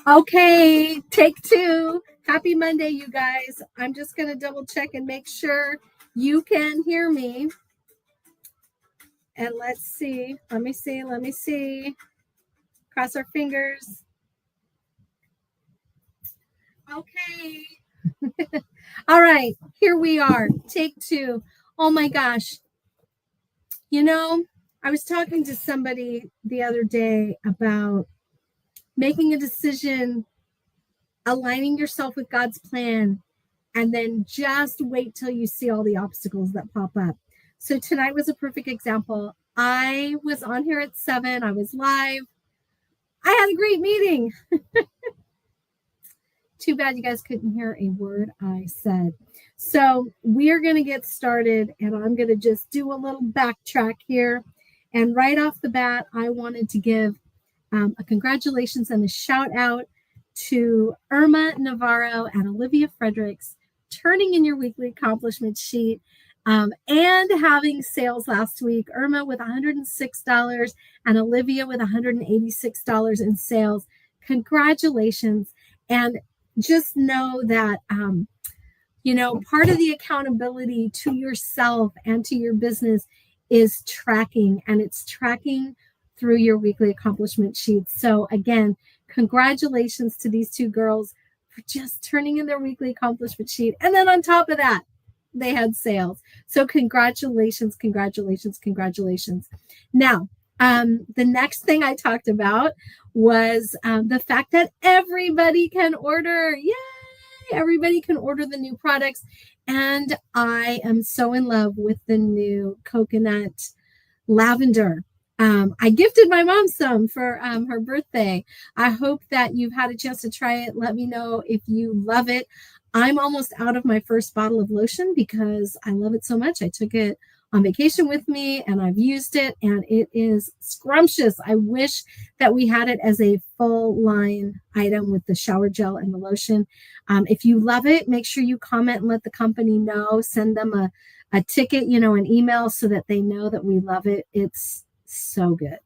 Okay, take two. Happy Monday, you guys. I'm just going to double check and make sure you can hear me. And let's see. Let me see. Cross our fingers. Okay. All right, here we are. Take two. Oh my gosh. You know, I was talking to somebody the other day about making a decision, aligning yourself with God's plan, and then just wait till you see all the obstacles that pop up. So tonight was a perfect example. I was on here at 7. I was live. I had a great meeting. Too bad you guys couldn't hear a word I said. So we are going to get started, and I'm going to just do a little backtrack here. And right off the bat, I wanted to give a congratulations and a shout out to Irma Navarro and Olivia Fredericks turning in your weekly accomplishment sheet and having sales last week. Irma with $106 and Olivia with $186 in sales. Congratulations. And just know that, part of the accountability to yourself and to your business is tracking, and it's tracking through your weekly accomplishment sheets. So again, congratulations to these two girls for just turning in their weekly accomplishment sheet. And then on top of that, they had sales. So congratulations. Now, the next thing I talked about was the fact that everybody can order. Yay! Everybody can order the new products. And I am so in love with the new coconut lavender. I gifted my mom some for her birthday. I hope that you've had a chance to try it. Let me know if you love it. I'm almost out of my first bottle of lotion because I love it so much. I took it on vacation with me and I've used it, and it is scrumptious. I wish that we had it as a full line item with the shower gel and the lotion. If you love it, make sure you comment and let the company know. Send them a ticket, an email, so that they know that we love it. It's so good.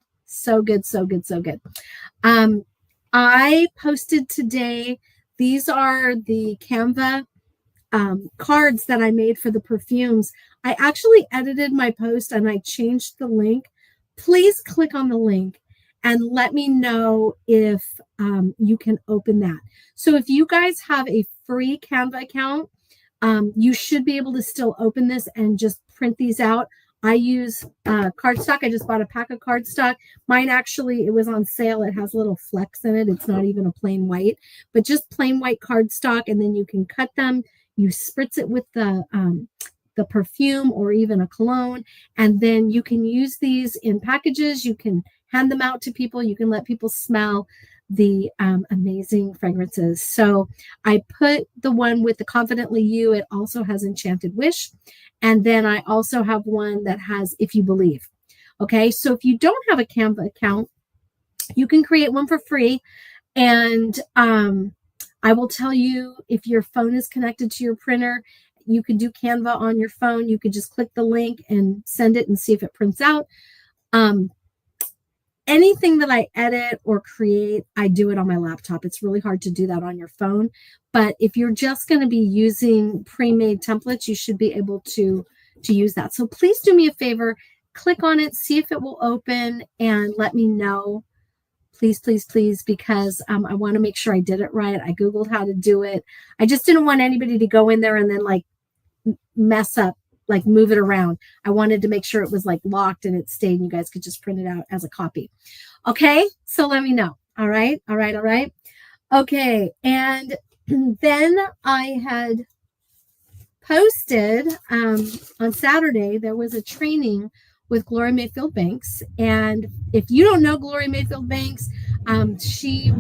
I posted today, these are the Canva cards that I made for the perfumes. I actually edited my post and I changed the link. Please click on the link and let me know if you can open that. So if you guys have a free Canva account, you should be able to still open this and just print these out. I use cardstock. I just bought a pack of cardstock. Mine actually, it was on sale. It has little flecks in it. It's not even a plain white, but just plain white cardstock. And then you can cut them. You spritz it with the perfume or even a cologne. And then you can use these in packages. You can hand them out to people. You can let people smell the amazing fragrances. So I put the one with the Confidently You. It also has Enchanted Wish. And then I also have one that has If You Believe. Okay, so if you don't have a Canva account, you can create one for free. And I will tell you, if your phone is connected to your printer, you can do Canva on your phone. You can just click the link and send it and see if it prints out. Anything that I edit or create, I do it on my laptop. It's really hard to do that on your phone. But if you're just going to be using pre-made templates, you should be able to use that. So please do me a favor, click on it, see if it will open, and let me know. Please, because I want to make sure I did it right. I Googled how to do it. I just didn't want anybody to go in there and then mess up, move it around. I wanted to make sure it was locked and it stayed and you guys could just print it out as a copy. Okay, so let me know. All right. Okay, and then I had posted on Saturday, there was a training with Gloria Mayfield Banks. And if you don't know Gloria Mayfield Banks, she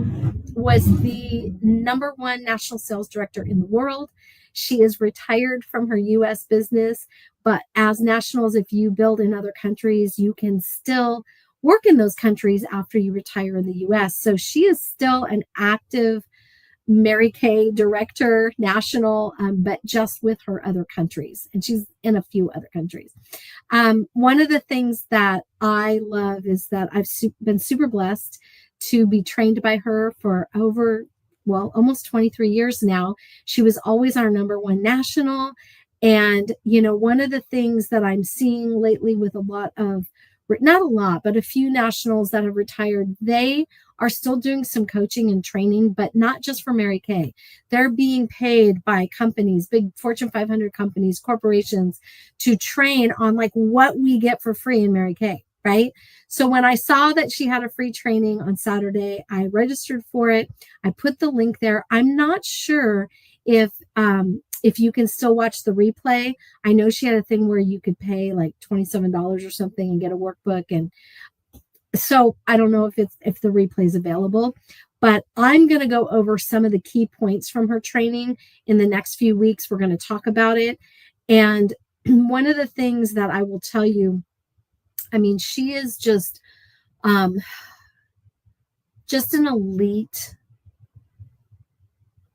was the #1 national sales director in the world. She is retired from her U.S. business, but as nationals, if you build in other countries, you can still work in those countries after you retire in the U.S. So she is still an active Mary Kay director, national, but just with her other countries. And she's in a few other countries. One of the things that I love is that I've been super blessed to be trained by her for over well, almost 23 years now. She was always our number one national. And, one of the things that I'm seeing lately with not a lot, but a few nationals that have retired, they are still doing some coaching and training, but not just for Mary Kay. They're being paid by companies, big Fortune 500 companies, corporations, to train on like what we get for free in Mary Kay, right? So when I saw that she had a free training on Saturday, I registered for it. I put the link there. I'm not sure if you can still watch the replay. I know she had a thing where you could pay like $27 or something and get a workbook. And so I don't know if the replay is available, but I'm going to go over some of the key points from her training in the next few weeks. We're going to talk about it. And one of the things that I will tell you, I mean, she is just an elite,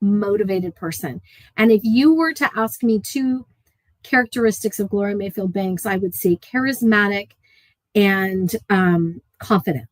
motivated person. And if you were to ask me two characteristics of Gloria Mayfield Banks, I would say charismatic and confident.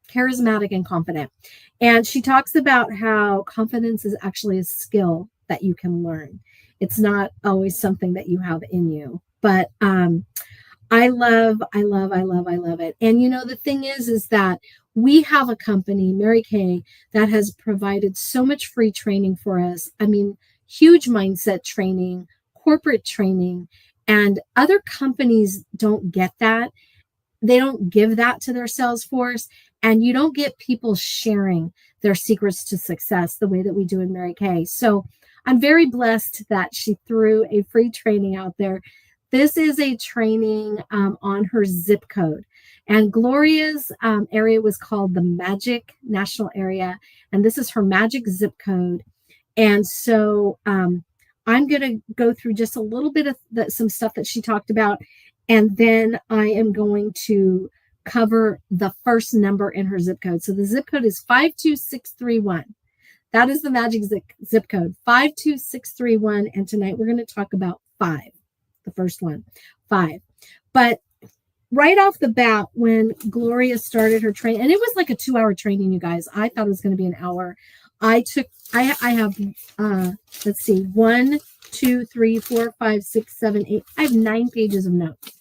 Charismatic and confident. And she talks about how confidence is actually a skill that you can learn. It's not always something that you have in you. But I love it. And the thing is that we have a company, Mary Kay, that has provided so much free training for us. I mean, huge mindset training, corporate training, and other companies don't get that. They don't give that to their sales force, and you don't get people sharing their secrets to success the way that we do in Mary Kay. So I'm very blessed that she threw a free training out there. This is a training on her zip code. And Gloria's area was called the Magic National Area. And this is her magic zip code. And so I'm going to go through just a little bit of some stuff that she talked about. And then I am going to cover the first number in her zip code. So the zip code is 52631. That is the magic zip code, 52631. And tonight we're going to talk about 5. The first one, 5. But right off the bat, when Gloria started her training, and it was like a 2-hour training, you guys. I thought it was going to be an hour. I have, let's see, 1, 2, 3, 4, 5, 6, 7, 8. I have 9 pages of notes.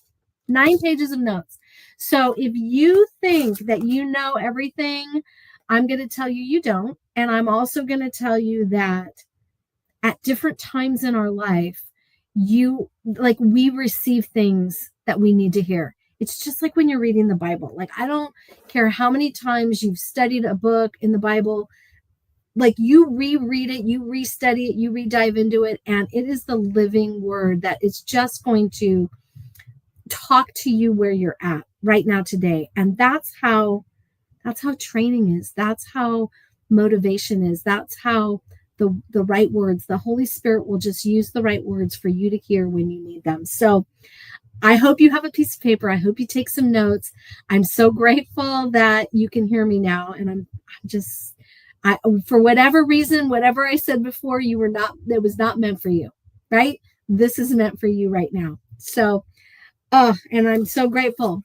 9 pages of notes. So if you think that you know everything, I'm going to tell you you don't. And I'm also going to tell you that at different times in our life, we receive things that we need to hear. It's just like when you're reading the Bible. Like, I don't care how many times you've studied a book in the Bible, like you reread it, you restudy it, you redive into it, and it is the living word that is just going to talk to you where you're at right now today. And that's how training is. That's how motivation is. That's how the right words, the Holy Spirit will just use the right words for you to hear when you need them. So I hope you have a piece of paper. I hope you take some notes. I'm so grateful that you can hear me now. And I for whatever reason, whatever I said before, it was not meant for you, right? This is meant for you right now. So, and I'm so grateful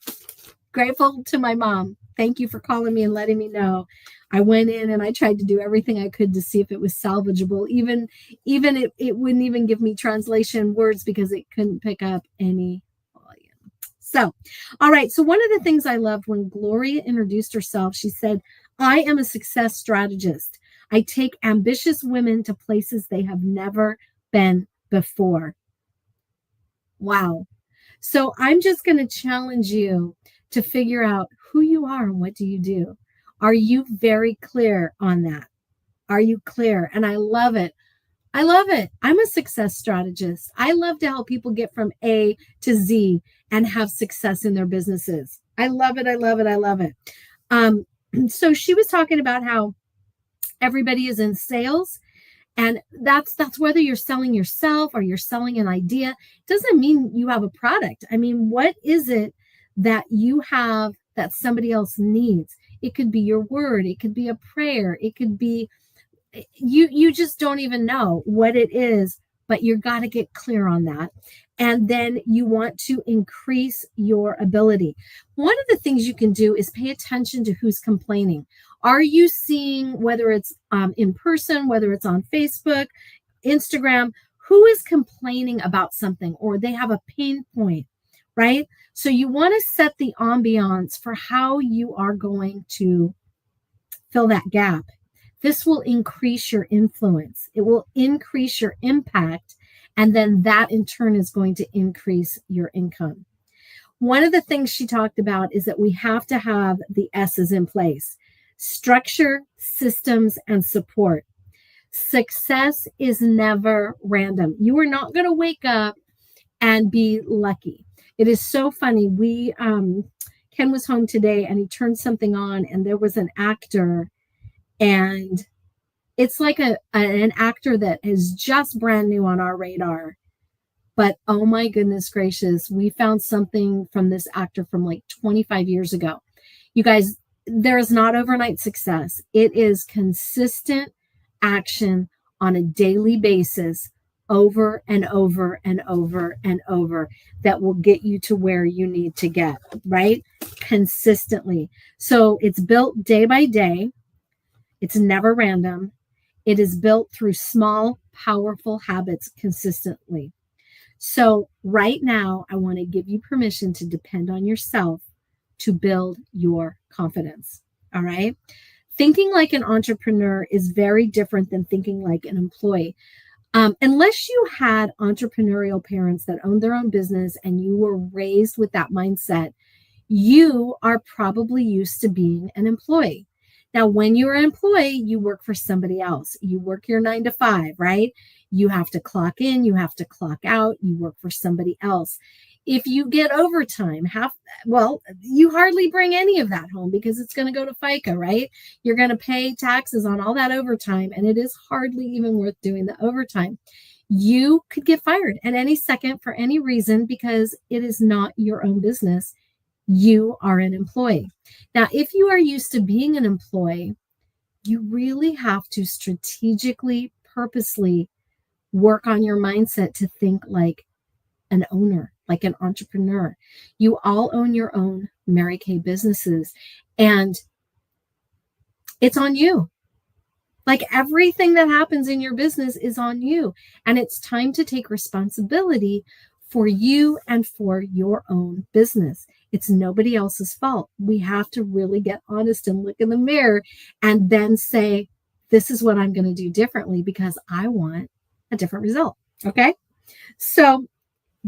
to my mom. Thank you for calling me and letting me know. I went in and I tried to do everything I could to see if it was salvageable. Even it wouldn't even give me translation words because it couldn't pick up any volume. So, all right. So one of the things I loved when Gloria introduced herself, she said, "I am a success strategist. I take ambitious women to places they have never been before." Wow. So I'm just going to challenge you to figure out who you are and what do you do. Are you very clear on that? Are you clear? And I love it. I love it. I'm a success strategist. I love to help people get from A to Z and have success in their businesses. I love it. I love it. I love it. So she was talking about how everybody is in sales, and that's whether you're selling yourself or you're selling an idea. It doesn't mean you have a product. I mean, what is it that you have that somebody else needs? It could be your word. It could be a prayer. It could be, you just don't even know what it is but you got to get clear on that. And then you want to increase your ability. One of the things you can do is pay attention to who's complaining. Are you seeing, whether it's in person, whether it's on Facebook, Instagram, who is complaining about something or they have a pain point, right? So you want to set the ambiance for how you are going to fill that gap. This will increase your influence. It will increase your impact. And then that in turn is going to increase your income. One of the things she talked about is that we have to have the S's in place: structure, systems, and support. Success is never random. You are not going to wake up and be lucky. It is so funny. Ken was home today and he turned something on and there was an actor, and it's like an actor that is just brand new on our radar. But oh my goodness gracious, we found something from this actor from like 25 years ago. You guys, there is not overnight success. It is consistent action on a daily basis, over and over and over and over, that will get you to where you need to get, right? Consistently. So it's built day by day. It's never random. It is built through small, powerful habits consistently. So right now, I want to give you permission to depend on yourself to build your confidence. All right. Thinking like an entrepreneur is very different than thinking like an employee. Unless you had entrepreneurial parents that owned their own business and you were raised with that mindset, you are probably used to being an employee. Now, when you're an employee, you work for somebody else. You work your 9 to 5, right? You have to clock in, you have to clock out, you work for somebody else. If you get overtime, you hardly bring any of that home because it's going to go to FICA, right? You're going to pay taxes on all that overtime, and it is hardly even worth doing the overtime. You could get fired at any second for any reason because it is not your own business. You are an employee. Now, if you are used to being an employee, you really have to strategically, purposely work on your mindset to think like an owner, like an entrepreneur. You all own your own Mary Kay businesses, and it's on you. Like everything that happens in your business is on you. And it's time to take responsibility for you and for your own business. It's nobody else's fault. We have to really get honest and look in the mirror and then say, this is what I'm going to do differently because I want a different result. Okay. So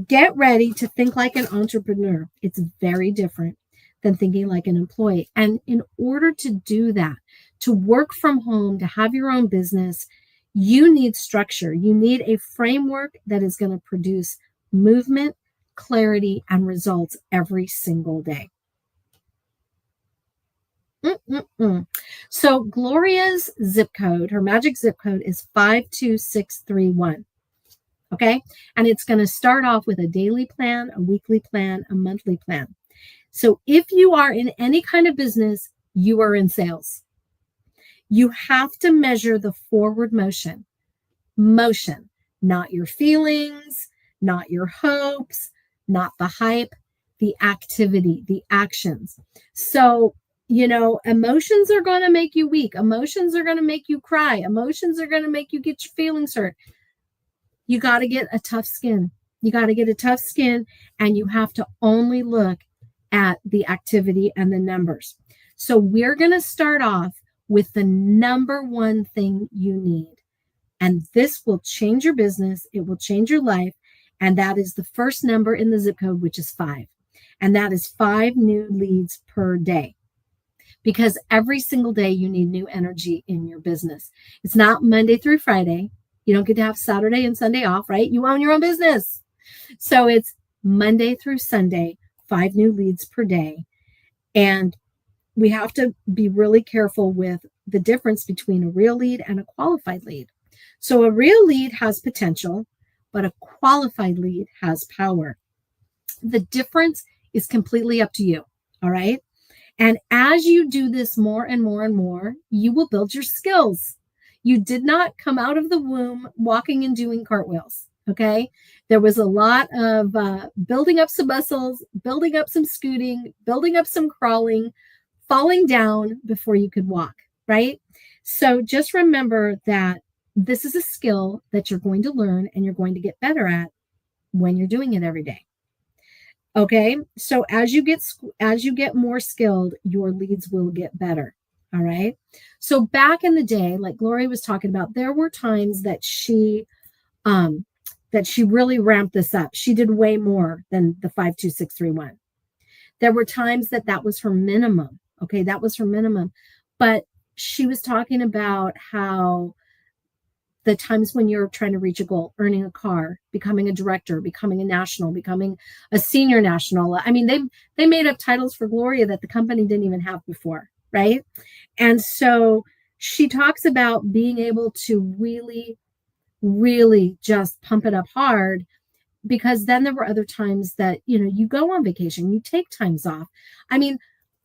get ready to think like an entrepreneur. It's very different than thinking like an employee. And in order to do that, to work from home, to have your own business, you need structure. You need a framework that is going to produce movement, clarity, and results every single day. So Gloria's zip code, her magic zip code is 52631. Okay. And it's going to start off with a daily plan, a weekly plan, a monthly plan. So if you are in any kind of business, you are in sales. You have to measure the forward motion, not your feelings, not your hopes, not the hype, the activity, the actions. So, emotions are going to make you weak. Emotions are going to make you cry. Emotions are going to make you get your feelings hurt. You got to get a tough skin. You got to get a tough skin, and you have to only look at the activity and the numbers. So we're going to start off with the number one thing you need. And this will change your business. It will change your life. And that is the first number in the zip code, which is 5. And that is 5 new leads per day. Because every single day you need new energy in your business. It's not Monday through Friday. You don't get to have Saturday and Sunday off, right? You own your own business. So it's Monday through Sunday, 5 new leads per day. And we have to be really careful with the difference between a real lead and a qualified lead. So a real lead has potential, but a qualified lead has power. The difference is completely up to you. All right. And as you do this more and more and more, you will build your skills. You did not come out of the womb walking and doing cartwheels. Okay. There was a lot of building up some muscles, building up some scooting, building up some crawling, falling down before you could walk, right? So just remember that this is a skill that you're going to learn and you're going to get better at when you're doing it every day. Okay? So as you get more skilled, your leads will get better. All right? So back in the day, like Gloria was talking about, there were times that she really ramped this up. She did way more than the 52631. There were times that was her minimum. Okay, that was her minimum. But she was talking about how the times when you're trying to reach a goal, earning a car, becoming a director, becoming a national, becoming a senior national. I mean, they made up titles for Gloria that the company didn't even have before, right? And so she talks about being able to really, really just pump it up hard, because then there were other times that, you go on vacation, you take times off. I mean,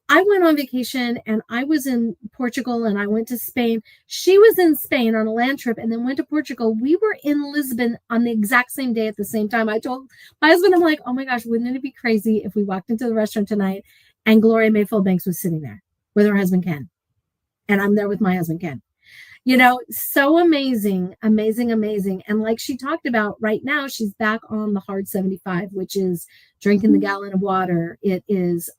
I went on vacation and I was in Portugal and I went to Spain. She was in Spain on a land trip and then went to Portugal. We were in Lisbon on the exact same day at the same time. I told my husband, I'm like, oh my gosh, wouldn't it be crazy if we walked into the restaurant tonight and Gloria Mayfield Banks was sitting there with her husband, Ken. And I'm there with my husband, Ken. So amazing, amazing, amazing. And like she talked about, right now, she's back on the hard 75, which is drinking the gallon of water. It is,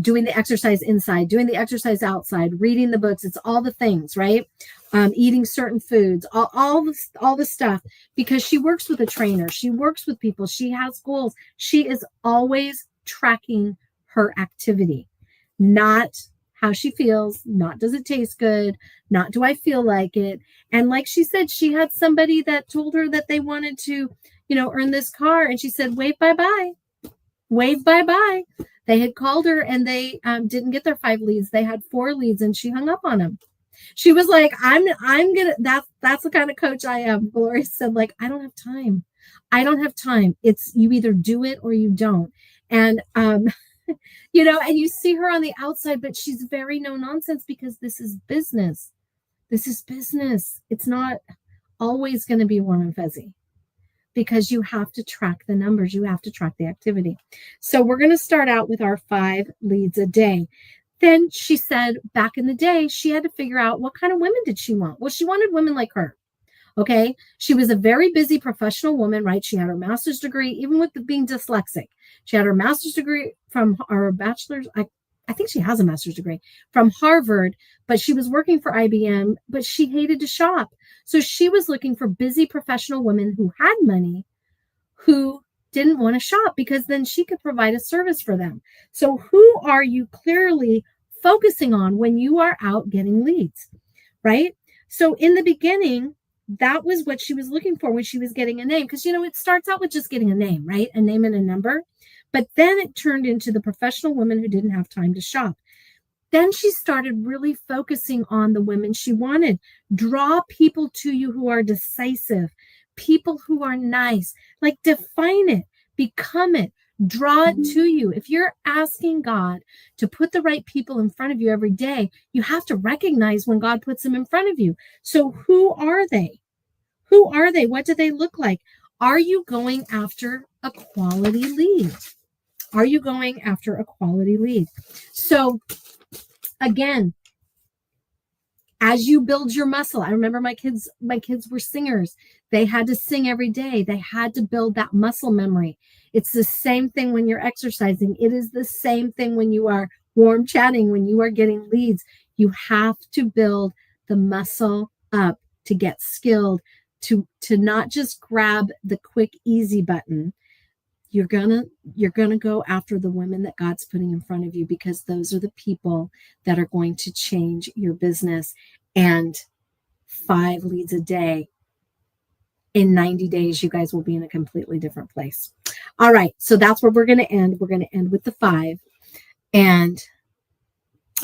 doing the exercise inside, doing the exercise outside, reading the books. It's all the things, right? Eating certain foods, all the stuff, because she works with a trainer. She works with people. She has goals. She is always tracking her activity, not how she feels, not does it taste good, not do I feel like it. And like she said, she had somebody that told her that they wanted to, earn this car. And she said, wave bye-bye. Wave bye-bye. They had called her and they didn't get their 5 leads. They had 4 leads and she hung up on them. She was like, I'm gonna, that's the kind of coach I am. Gloria said, like, I don't have time. I don't have time. It's, you either do it or you don't. And, and you see her on the outside, but she's very no nonsense, because this is business. This is business. It's not always going to be warm and fuzzy, because you have to track the numbers. You have to track the activity. So we're going to start out with our 5 leads a day. Then she said back in the day, she had to figure out what kind of women did she want. Well, she wanted women like her. Okay. She was a very busy professional woman, right? She had her master's degree, even with being dyslexic. She had her master's degree from our bachelor's. I think she has a master's degree from Harvard, but she was working for IBM, but she hated to shop. So she was looking for busy professional women who had money, who didn't want to shop, because then she could provide a service for them. So who are you clearly focusing on when you are out getting leads, right? So in the beginning, that was what she was looking for when she was getting a name, because, it starts out with just getting a name, right? A name and a number. But then it turned into the professional woman who didn't have time to shop. Then she started really focusing on the women she wanted. Draw people to you who are decisive, people who are nice. Like, define it, become it, draw it to you. If you're asking God to put the right people in front of you every day, you have to recognize when God puts them in front of you. So who are they? Who are they? What do they look like? Are you going after a quality lead? Are you going after a quality lead? So again, as you build your muscle, I remember my kids were singers. They had to sing every day. They had to build that muscle memory. It's the same thing when you're exercising. It is the same thing when you are warm chatting, when you are getting leads. You have to build the muscle up to get skilled, to not just grab the quick, easy button. You're gonna go after the women that God's putting in front of you, because those are the people that are going to change your business. And 5 leads a day, in 90 days, you guys will be in a completely different place. All right, so that's where we're going to end. We're going to end with the 5. And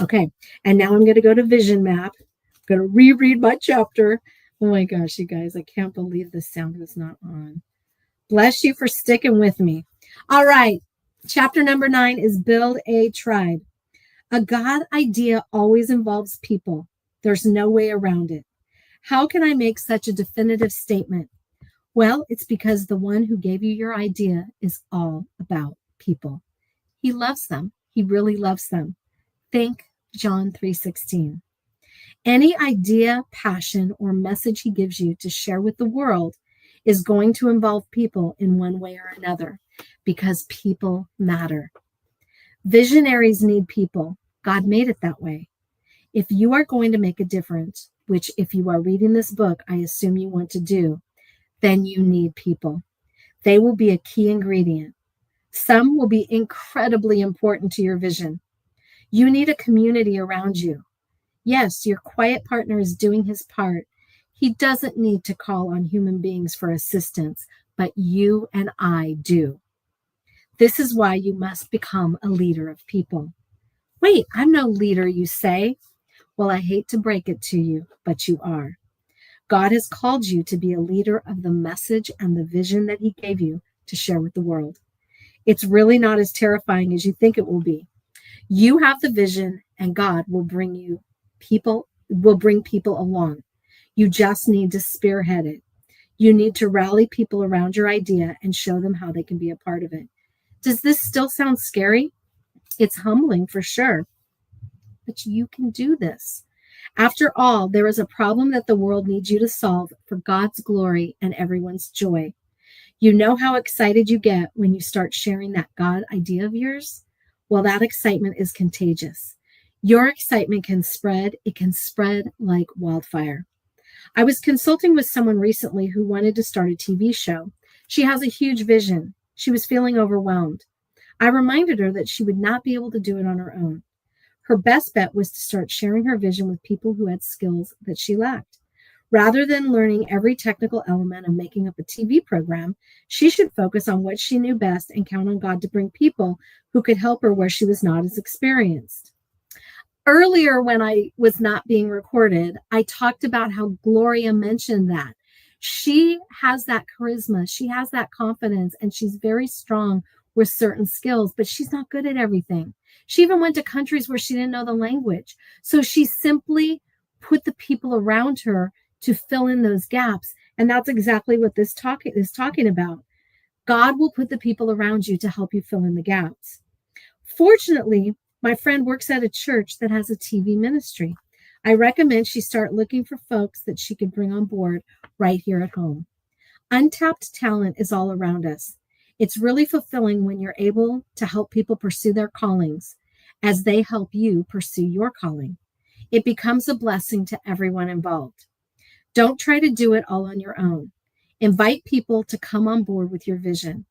okay, and now I'm going to go to Vision Map. I'm going to reread my chapter. Oh my gosh, you guys, I can't believe the sound was not on. Bless you for sticking with me. All right. Chapter number 9 is build a tribe. A God idea always involves people. There's no way around it. How can I make such a definitive statement? Well, it's because the one who gave you your idea is all about people. He loves them. He really loves them. Think John 3:16. Any idea, passion, or message he gives you to share with the world is going to involve people in one way or another because people matter. Visionaries need people. God made it that way. If you are going to make a difference, which if you are reading this book, I assume you want to do, then you need people. They will be a key ingredient. Some will be incredibly important to your vision. You need a community around you. Yes, your quiet partner is doing his part. He doesn't need to call on human beings for assistance, but you and I do. This is why you must become a leader of people. Wait, I'm no leader, you say. Well, I hate to break it to you, but you are. God has called you to be a leader of the message and the vision that he gave you to share with the world. It's really not as terrifying as you think it will be. You have the vision, and God will bring people along. You just need to spearhead it. You need to rally people around your idea and show them how they can be a part of it. Does this still sound scary? It's humbling for sure, but you can do this. After all, there is a problem that the world needs you to solve for God's glory and everyone's joy. You know how excited you get when you start sharing that God idea of yours? Well, that excitement is contagious. Your excitement can spread. It can spread like wildfire. I was consulting with someone recently who wanted to start a TV show. She has a huge vision. She was feeling overwhelmed. I reminded her that she would not be able to do it on her own. Her best bet was to start sharing her vision with people who had skills that she lacked. Rather than learning every technical element of making up a TV program, she should focus on what she knew best and count on God to bring people who could help her where she was not as experienced. Earlier, when I was not being recorded, I talked about how Gloria mentioned that. She has that charisma, she has that confidence, and she's very strong with certain skills, but she's not good at everything. She even went to countries where she didn't know the language. So she simply put the people around her to fill in those gaps. And that's exactly what this talk is talking about. God will put the people around you to help you fill in the gaps. Fortunately, my friend works at a church that has a TV ministry. I recommend she start looking for folks that she can bring on board right here at home. Untapped talent is all around us. It's really fulfilling when you're able to help people pursue their callings as they help you pursue your calling. It becomes a blessing to everyone involved. Don't try to do it all on your own. Invite people to come on board with your vision.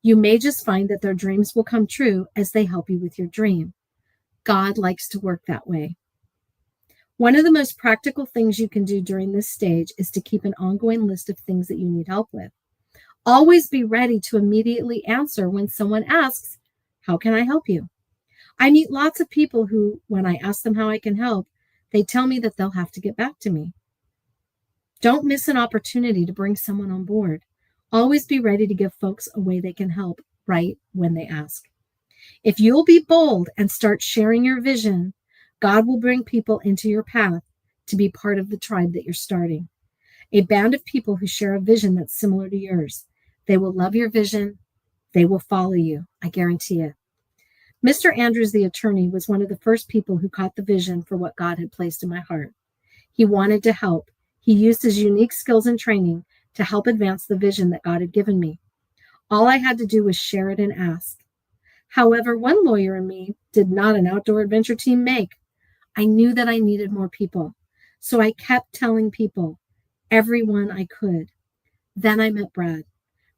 You may just find that their dreams will come true as they help you with your dream. God likes to work that way. One of the most practical things you can do during this stage is to keep an ongoing list of things that you need help with. Always be ready to immediately answer when someone asks, "How can I help you?" I meet lots of people who, when I ask them how I can help, they tell me that they'll have to get back to me. Don't miss an opportunity to bring someone on board. Always be ready to give folks a way they can help right when they ask. If you'll be bold and start sharing your vision, God will bring people into your path to be part of the tribe that you're starting. A band of people who share a vision that's similar to yours. They will love your vision. They will follow you. I guarantee it. Mr. Andrews, the attorney, was one of the first people who caught the vision for what God had placed in my heart. He wanted to help. He used his unique skills and training to help advance the vision that God had given me. All I had to do was share it and ask. However, one lawyer and me did not an outdoor adventure team make. I knew that I needed more people. So I kept telling people, everyone I could. Then I met Brad.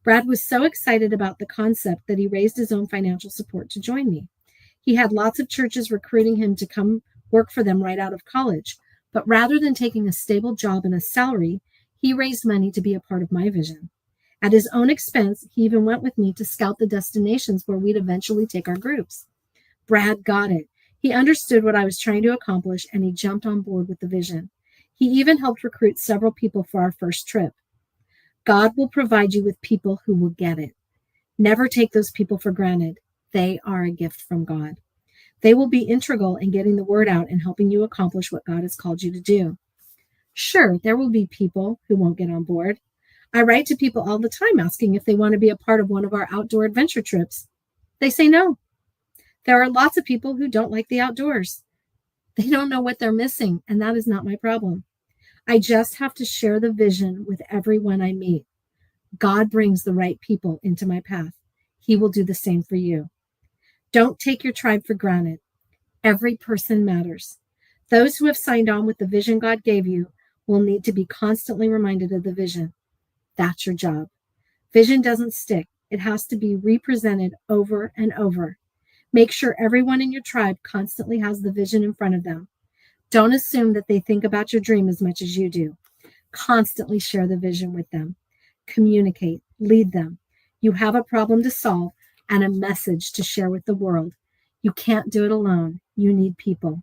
Brad was so excited about the concept that he raised his own financial support to join me. He had lots of churches recruiting him to come work for them right out of college. But rather than taking a stable job and a salary, he raised money to be a part of my vision. At his own expense, he even went with me to scout the destinations where we'd eventually take our groups. Brad got it. He understood what I was trying to accomplish, and he jumped on board with the vision. He even helped recruit several people for our first trip. God will provide you with people who will get it. Never take those people for granted. They are a gift from God. They will be integral in getting the word out and helping you accomplish what God has called you to do. Sure, there will be people who won't get on board. I write to people all the time asking if they want to be a part of one of our outdoor adventure trips. They say no. There are lots of people who don't like the outdoors. They don't know what they're missing, and that is not my problem. I just have to share the vision with everyone I meet. God brings the right people into my path. He will do the same for you. Don't take your tribe for granted. Every person matters. Those who have signed on with the vision God gave you will need to be constantly reminded of the vision. That's your job. Vision doesn't stick. It has to be represented over and over. Make sure everyone in your tribe constantly has the vision in front of them. Don't assume that they think about your dream as much as you do. Constantly share the vision with them. Communicate, lead them. You have a problem to solve and a message to share with the world. You can't do it alone. You need people.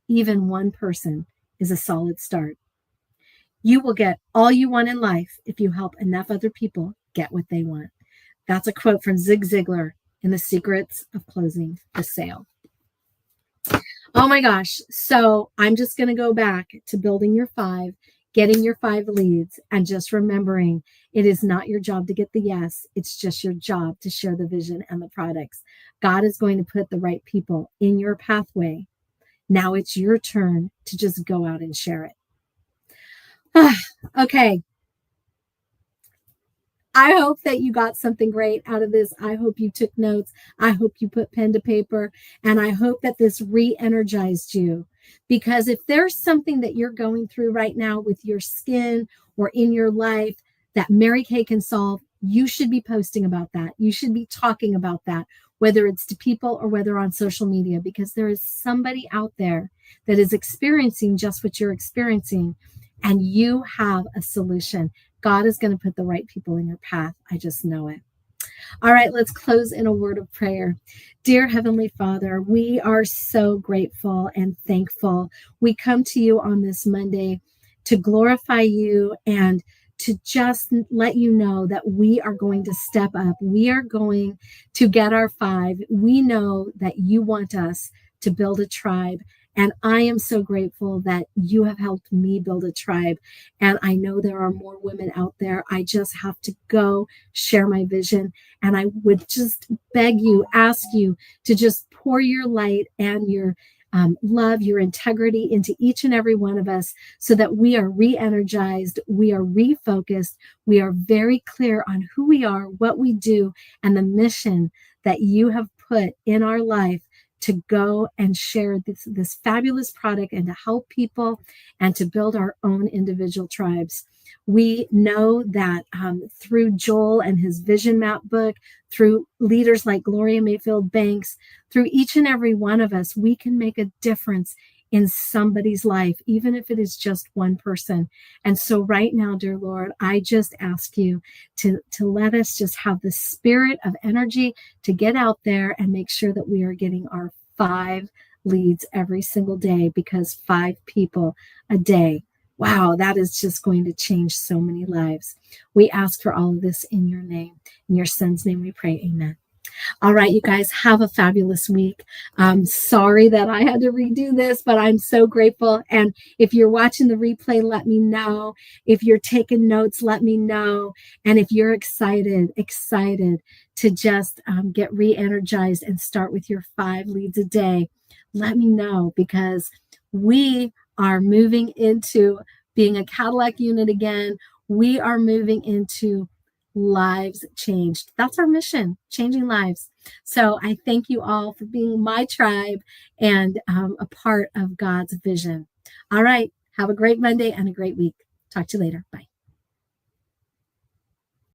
Even one person is a solid start. You will get all you want in life if you help enough other people get what they want. That's a quote from Zig Ziglar in The Secrets of Closing the Sale. Oh my gosh. So I'm just going to go back to building your 5, getting your 5 leads, and just remembering it is not your job to get the yes. It's just your job to share the vision and the products. God is going to put the right people in your pathway. Now it's your turn to just go out and share it. Okay. I hope that you got something great out of this. I hope you took notes. I hope you put pen to paper. And I hope that this re-energized you. Because if there's something that you're going through right now with your skin or in your life that Mary Kay can solve, you should be posting about that. You should be talking about that, whether it's to people or whether on social media, because there is somebody out there that is experiencing just what you're experiencing, and you have a solution. God is going to put the right people in your path. I just know it. All right, let's close in a word of prayer. Dear Heavenly Father, we are so grateful and thankful. We come to you on this Monday to glorify you and to just let you know that we are going to step up. We are going to get our 5. We know that you want us to build a tribe. And I am so grateful that you have helped me build a tribe. And I know there are more women out there. I just have to go share my vision. And I would just beg you, ask you to just pour your light and your love, your integrity into each and every one of us so that we are re-energized, we are refocused, we are very clear on who we are, what we do, and the mission that you have put in our life to go and share this fabulous product and to help people and to build our own individual tribes. We know that through Joel and his Vision Map book, through leaders like Gloria Mayfield Banks, through each and every one of us, we can make a difference in somebody's life, even if it is just one person. And so right now, dear Lord, I just ask you to let us just have the spirit of energy to get out there and make sure that we are getting our 5 leads every single day, because 5 people a day, wow, that is just going to change so many lives. We ask for all of this in your name. In your son's name we pray, amen. All right, you guys, have a fabulous week. I'm sorry that I had to redo this, but I'm so grateful. And if you're watching the replay, let me know. If you're taking notes, let me know. And if you're excited to just get re-energized and start with your 5 leads a day, let me know, because we are moving into being a Cadillac unit again. We are moving into lives changed. That's our mission, changing lives. So I thank you all for being my tribe and a part of God's vision. All right. Have a great Monday and a great week. Talk to you later. Bye.